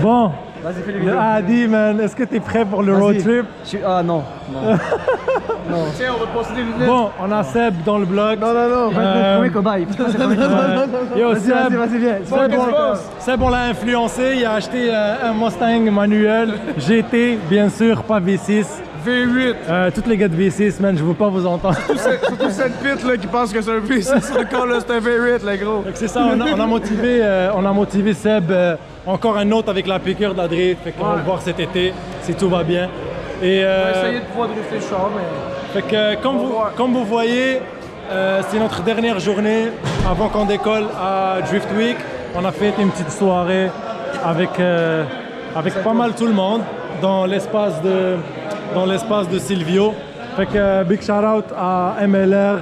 Bon, Vas-y, fais les le vidéos. Adi, man, est-ce que tu es prêt pour le road trip? Ah non. Non. Tiens, on va te passer des lunettes. Bon, on a Seb dans le blog. Non, non, non. Le premier cobaye. Yo, Vas-y, Seb, vas-y, viens. Seb, on l'a influencé, il a acheté un Mustang manuel, GT, bien sûr, pas V6. V8. Tous les gars de V6, man, je veux pas vous entendre. Surtout cette pite là qui pense que c'est un V6 encore là, c'est un V8 là gros. Donc c'est ça, on a motivé Seb, encore un autre avec la piqûre de la drift, fait qu'on va le voir cet été, si tout va bien. Et, On va essayer de pouvoir drifter le char, mais... fait que, comme vous voyez, c'est notre dernière journée avant qu'on décolle à Drift Week. On a fait une petite soirée avec pas mal tout le monde dans l'espace de Silvio. Fait que big shout out à MLR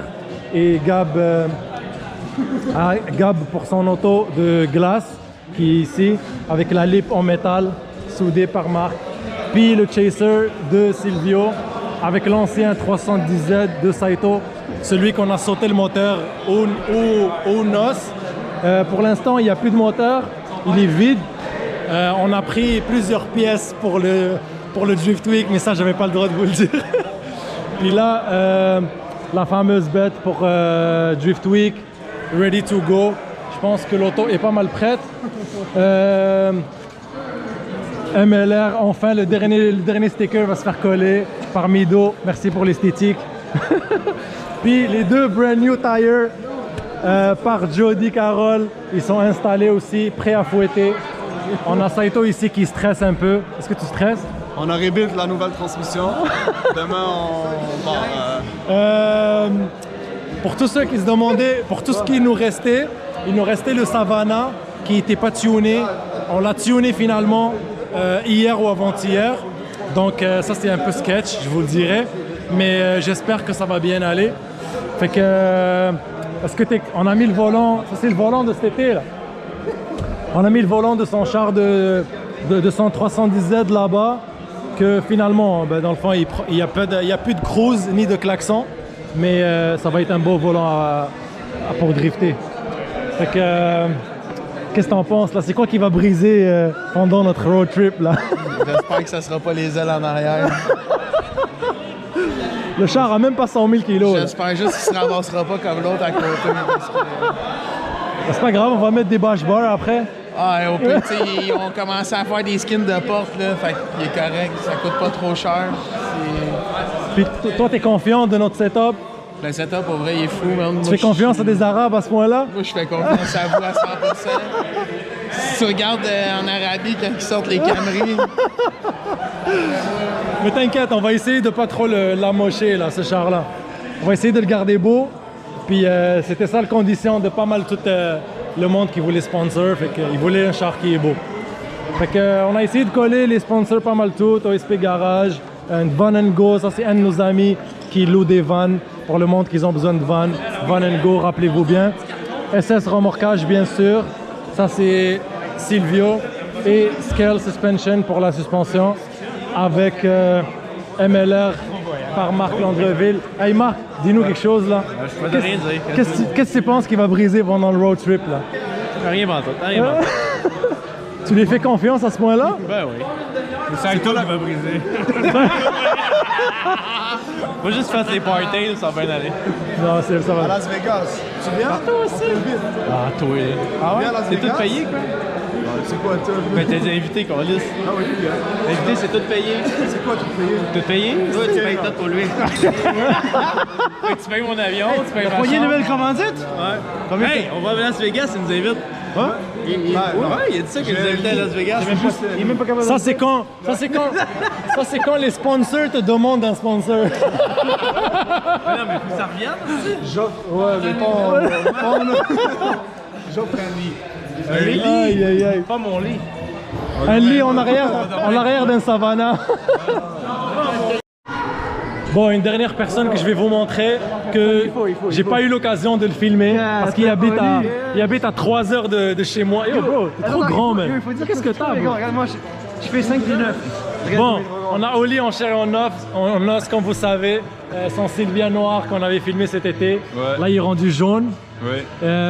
et Gab, à Gab pour son auto de glace qui est ici avec la lip en métal soudée par Marc. Puis le chaser de Silvio avec l'ancien 310Z de Saito, celui qu'on a sauté le moteur au noces. Pour l'instant, il n'y a plus de moteur, il est vide. On a pris plusieurs pièces pour le Drift Week, mais ça, j'avais pas le droit de vous le dire. Puis là, la fameuse bête pour Drift Week, ready to go. Je pense que l'auto est pas mal prête. MLR, enfin, le dernier sticker va se faire coller par Mido. Merci pour l'esthétique. Puis les deux brand new tires par Jody Carroll. Ils sont installés aussi, prêts à fouetter. On a Saito ici qui stresse un peu. Est-ce que tu stresses? On a rebuild la nouvelle transmission. Demain on part. Pour tous ceux qui se demandaient, pour tout ce qui nous restait, il nous restait le Savannah qui n'était pas tuné. On l'a tuné finalement hier ou avant-hier. Donc ça c'est un peu sketch, je vous le dirai. Mais j'espère que ça va bien aller. Fait que, on a mis le volant, ça c'est le volant de cet été là. On a mis le volant de son char de son 310Z là-bas. Que finalement, ben, dans le fond, il n'y a plus de cruise ni de klaxon. Mais ça va être un beau volant pour drifter. Fait que, qu'est-ce que t'en penses là? C'est quoi qui va briser pendant notre road trip là? J'espère que ça sera pas les ailes en arrière. Le char a même pas 100 000 kilos. J'espère juste qu'il se ramassera pas comme l'autre à côté. Parce que... C'est pas grave, on va mettre des bash bars après. Ah, et au pire, ils ont commencé à faire des skins de porte, là, fait qu'il est correct, ça coûte pas trop cher. Puis toi, t'es confiant de notre setup? Le setup, au vrai, il est fou, man. Tu fais confiance à des Arabes à ce point-là? Moi, je fais confiance à vous à 100%. Si tu regardes en Arabie quand ils sortent les Camry. Mais t'inquiète, on va essayer de pas trop l'amocher, là, ce char-là. On va essayer de le garder beau. Puis c'était ça la condition de pas mal tout le monde qui voulait sponsor. Fait qu'ils voulaient un char qui est beau. Fait que, on a essayé de coller les sponsors pas mal tout. OSP Garage, Van Go, ça c'est un de nos amis qui loue des vannes pour le monde qu'ils ont besoin de vannes. Van Go, rappelez-vous bien. SS Remorquage, bien sûr. Ça c'est Silvio. Et Scale Suspension pour la suspension. Avec MLR par Marc Landreville. Hey Marc, dis-nous quelque chose là. Je peux rien dire. Qu'est-ce que tu penses qui va briser pendant le road trip là? Rien m'entend, rien m'entend. Tu lui fais confiance à ce point-là? Ben oui. C'est toi qui va briser. Faut juste faire les parties, ça va bien aller. Non, ça va. À Las Vegas. Tu viens? Toi aussi. Ah, toi. Ah ouais? C'est tout payé, quoi. C'est quoi, toi? Ben, t'es invité, qu'on lisse. Ah oui, bien. Invité, c'est tout payé. C'est quoi, tout payé? Tout payé? Toi, tu payes tout pour lui. Fait que tu payes mon avion, tu payes ma chambre. Une nouvelle commandite? Ouais. Hey, on va à Las Vegas, il nous invite. Hein? Ouais, il a dit ça qu'il nous invitait à Las Vegas. Il est même pas capable Ça c'est quand les sponsors te demandent un sponsor. Mais non, mais faut que ça revienne aussi. Ouais, mais pas j'offre un lit. Un lit? Aïe, aïe, aïe. Pas mon lit. Un lit en arrière d'un Savannah. Bon, une dernière personne que je vais vous montrer, que j'ai pas eu l'occasion de le filmer parce qu'il habite à 3 heures de chez moi. Yo bro, t'es trop grand man. Qu'est-ce que t'as bro? Regarde, moi, je fais 5 pieds 9. Bon, on a Oli en chair et en os, comme vous savez, son Sylvia noir qu'on avait filmé cet été. Ouais. Là, il est rendu jaune. Ouais.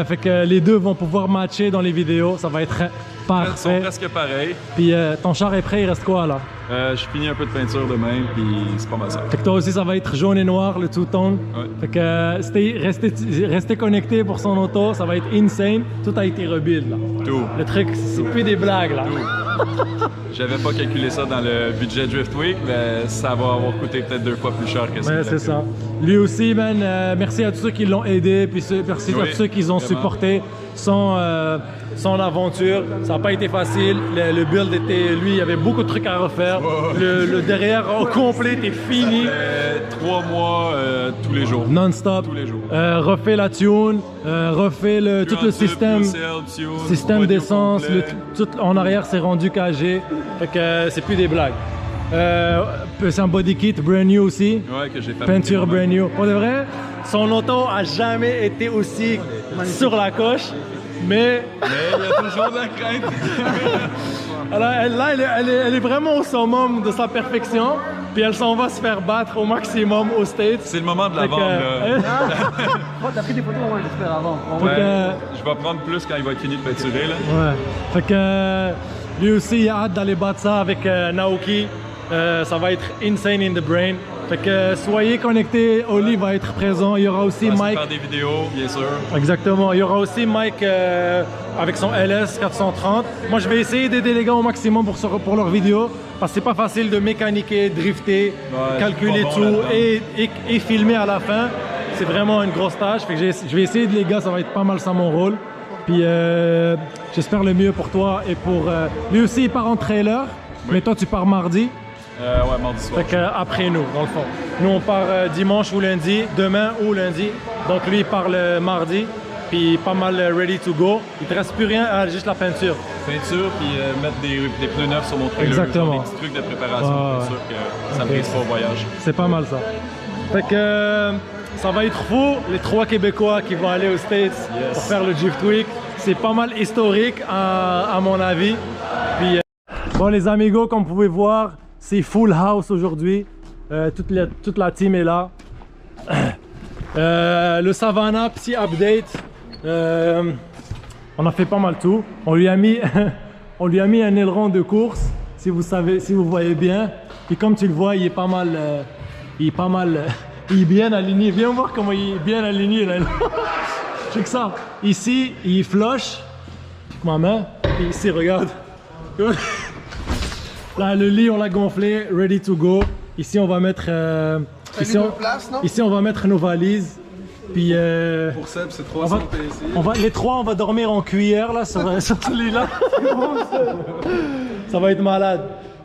Fait que les deux vont pouvoir matcher dans les vidéos. Ça va être Parfait. sont presque pareils. Puis ton char est prêt, il reste quoi là? Je finis un peu de peinture demain, puis c'est pas mal ça. Fait que toi aussi, ça va être jaune et noir, le two-tone. Ouais. Fait que restez connectés pour son auto, ça va être insane. Tout a été rebuild là. Tout. Le truc, c'est plus des blagues là. J'avais pas calculé ça dans le budget Drift Week, mais ça va avoir coûté peut-être 2 fois plus cher que ça. Ouais, c'est ça. Lui aussi, man, merci à tous ceux qui l'ont aidé, puis merci à tous ceux qui l'ont supporté. Son aventure, ça n'a pas été facile. Le build était, lui, il y avait beaucoup de trucs à refaire. Le derrière au complet était fini. 3 mois tous les jours. Non-stop. Tous les jours. Refait la tune, refait tout le système d'essence. Tout en arrière, c'est rendu KG. Fait que c'est plus des blagues. C'est un body kit brand new aussi. Ouais, que j'ai fait. Peinture brand new. Pour de vrai, son auto a jamais été aussi sur la coche. Mais il y a toujours de la crainte. là, elle est vraiment au summum de sa perfection. Puis elle s'en va se faire battre au maximum aux States. C'est le moment de la vendre. T'as pris des photos, ouais, j'espère, avant. Je vais prendre plus quand il va être fini de peinturer. Là. Ouais. Fait que lui aussi, il a hâte d'aller battre ça avec Naoki. Ça va être insane in the brain. Fait que soyez connectés, Oli va être présent. Il y aura aussi Mike. Faire des vidéos, bien sûr. Exactement. Il y aura aussi Mike avec son LS 430. Moi, je vais essayer d'aider les gars au maximum pour leurs vidéos. Parce que c'est pas facile de mécaniquer, drifter, calculer tout et filmer à la fin. C'est vraiment une grosse tâche. Fait que je vais essayer de les gars, ça va être pas mal ça mon rôle. Puis j'espère le mieux pour toi et pour... lui aussi, il part en trailer. Oui. Mais toi, tu pars mardi. Ouais, mardi soir. Fait que, après nous, dans le fond. Nous, on part dimanche ou lundi, demain ou lundi. Donc lui, il part le mardi, puis pas mal ready to go. Il te reste plus rien, juste la peinture. Peinture, puis mettre des pneus neufs sur mon trailer. Exactement. Des petits trucs de préparation, pour être sûr que ça ne brise pas au voyage. C'est pas mal ça. Fait que ça va être fou, les 3 Québécois qui vont aller aux States pour faire le Drift Week. C'est pas mal historique à mon avis. Puis, bon les amigos, comme vous pouvez voir, c'est full house aujourd'hui. Toute la team est là. Le Savannah, petit update. On a fait pas mal tout. On lui a mis un aileron de course, si vous voyez bien. Et comme tu le vois, il est pas mal. Il est bien aligné. Viens voir comment il est bien aligné là. Check ça. Ici, il flush. Ma main. Et ici, regarde. Là, le lit, on l'a gonflé, ready to go. Ici, on va mettre, ici, on va mettre nos valises. Puis, pour Seb, c'est 300 PSI. Les 3, on va dormir en cuillère là, sur ce lit-là. Ça va être malade.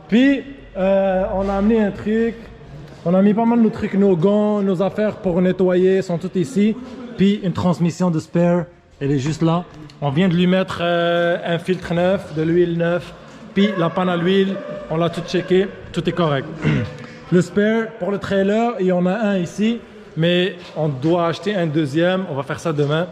Puis, on a amené un truc. On a mis pas mal de nos trucs, nos gants, nos affaires pour nettoyer, sont toutes ici. Puis, une transmission de spare, elle est juste là. On vient de lui mettre un filtre neuf, de l'huile neuve. Puis la panne à l'huile, on l'a tout checké, tout est correct. Le spare pour le trailer, il y en a un ici, mais on doit acheter un deuxième, on va faire ça demain.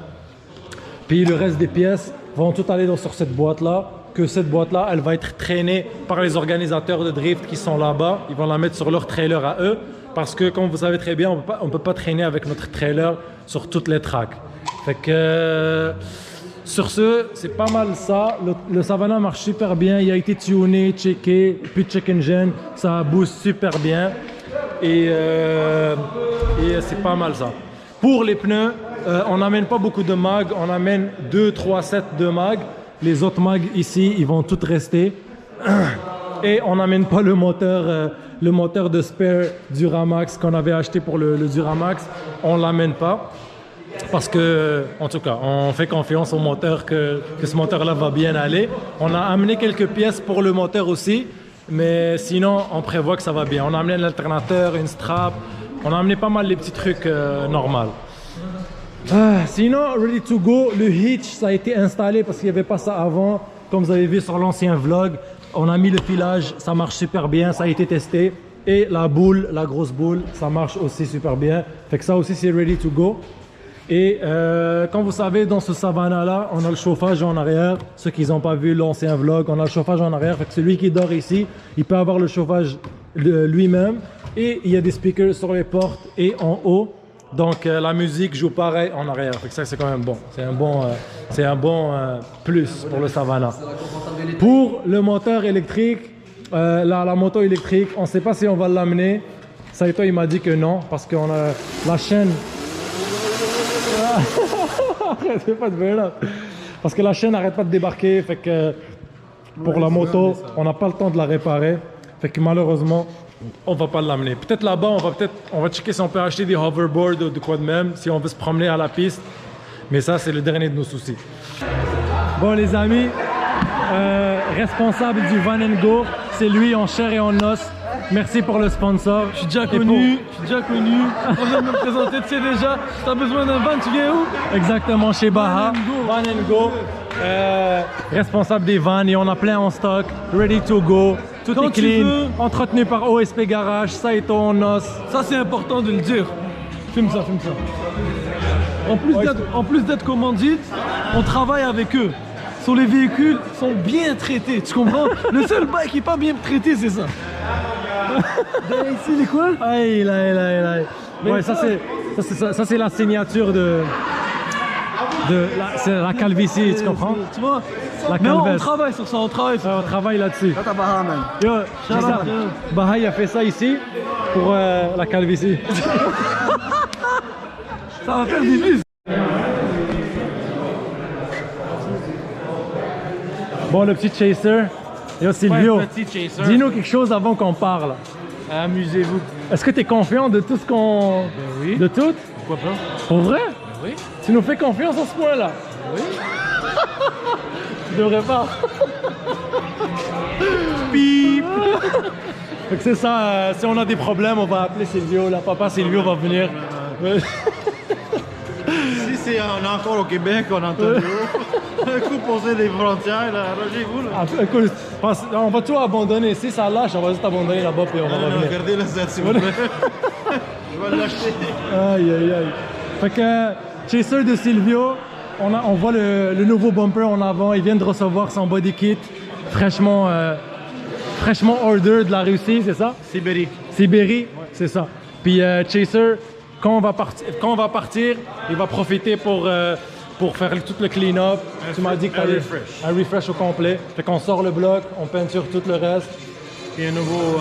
Puis le reste des pièces vont tout aller sur cette boîte-là, que cette boîte-là, elle va être traînée par les organisateurs de drift qui sont là-bas. Ils vont la mettre sur leur trailer à eux, parce que comme vous savez très bien, on peut pas traîner avec notre trailer sur toutes les tracks. Fait que... Sur ce, c'est pas mal ça. Le Savannah marche super bien. Il a été tuné, checké, puis check engine. Ça booste super bien. Et c'est pas mal ça. Pour les pneus, on n'amène pas beaucoup de mags. On amène 2-3 sets de mags. Les autres mags ici, ils vont toutes rester. Et on n'amène pas le moteur de spare Duramax qu'on avait acheté pour le Duramax. On l'amène pas. Parce que, en tout cas, on fait confiance au moteur que ce moteur-là va bien aller. On a amené quelques pièces pour le moteur aussi, mais sinon, on prévoit que ça va bien. On a amené un alternateur, une strap, on a amené pas mal les petits trucs normaux. Sinon, ready to go, le hitch, ça a été installé parce qu'il n'y avait pas ça avant. Comme vous avez vu sur l'ancien vlog, on a mis le filage, ça marche super bien, ça a été testé. Et la boule, la grosse boule, ça marche aussi super bien. Fait que ça aussi, c'est ready to go. Et comme vous savez, dans ce Savannah là, on a le chauffage en arrière. Ceux qui n'ont pas vu l'ancien vlog, on a le chauffage en arrière. Fait que celui qui dort ici, il peut avoir le chauffage lui-même. Et il y a des speakers sur les portes et en haut. Donc la musique joue pareil en arrière. Fait que ça c'est quand même bon. C'est un bon plus pour le Savana. Pour le moteur électrique, la moto électrique, on ne sait pas si on va l'amener. Saito il m'a dit que non parce qu'on a la chaîne. Arrêtez pas de faire là. Parce que la chaîne n'arrête pas de débarquer. Fait que pour la moto, on n'a pas le temps de la réparer. Fait que malheureusement, on va pas l'amener. Peut-être là-bas, on va checker si on peut acheter des hoverboards ou de quoi de même, si on veut se promener à la piste. Mais ça, c'est le dernier de nos soucis. Bon les amis, responsable du Van & Go, c'est lui en chair et en os. Merci pour le sponsor. Je suis déjà connu. On vient de me présenter, tu sais déjà. T'as besoin d'un van, tu viens où? Exactement, chez Baha. Van & Go. Responsable des vannes et on a plein en stock. Ready to go. Tout Quand est tu clean. veux. Entretenu par OSP Garage. Saito en os. Ça, c'est important de le dire. Fume ça. En plus d'être commandite, on travaille avec eux. Sur les véhicules, ils sont bien traités, tu comprends? Le seul bail qui n'est pas bien traité, c'est ça. Derrière ici, les quoi? Aïe, ouais, ça c'est la signature c'est la calvitie, tu comprends? Tu vois? La Mais on calvesse. travaille sur ça, on travaille là-dessus. Yo, c'est ça. Baha il a fait ça ici pour la calvitie. Ça va faire des vues. Bon, le petit chaser. Yo, Silvio, petit chaser. dis-nous quelque chose avant qu'on parle. Amusez-vous. Est-ce que tu es confiant de tout ce qu'on... oui. De tout? Pourquoi pas? Pour vrai? Oui. Tu nous fais confiance à ce point-là? Oui. Tu devrais pas. Bip! Fait que c'est ça, si on a des problèmes, on va appeler Silvio. Là, papa Silvio va venir. Si on est encore au Québec, on entend un coup poser des frontières, là, arrangez-vous. Ah, écoute, on va tout abandonner. Si ça lâche, on va juste abandonner là-bas et on va revenir. Regardez la set, s'il vous plaît. Je vais l'acheter. Aïe. Fait que Chaser de Silvio, on voit le nouveau bumper en avant. Il vient de recevoir son body kit fraîchement order de la Russie, c'est ça? Sibérie, c'est ça. Puis Chaser, quand on va partir, il va profiter pour faire tout le clean-up. Tu m'as dit que un refresh au complet. Fait qu'on sort le bloc, on peinture tout le reste. Et un nouveau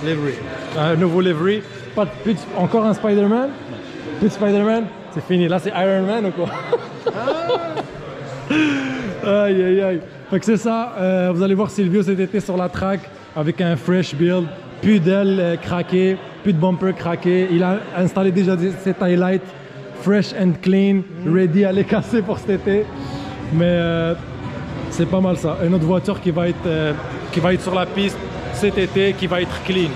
livery. Un nouveau livery. Encore un Spider-Man? Plus de Spider-Man? C'est fini. Là, c'est Iron Man ou quoi? Aïe. Fait que c'est ça. Vous allez voir Silvio cet été sur la track avec un fresh build. Plus d'ailes craquées, plus de bumper craqué. Il a installé déjà ses highlights fresh and clean, ready à les casser pour cet été. Mais c'est pas mal ça. Une autre voiture qui va être sur la piste cet été, qui va être clean.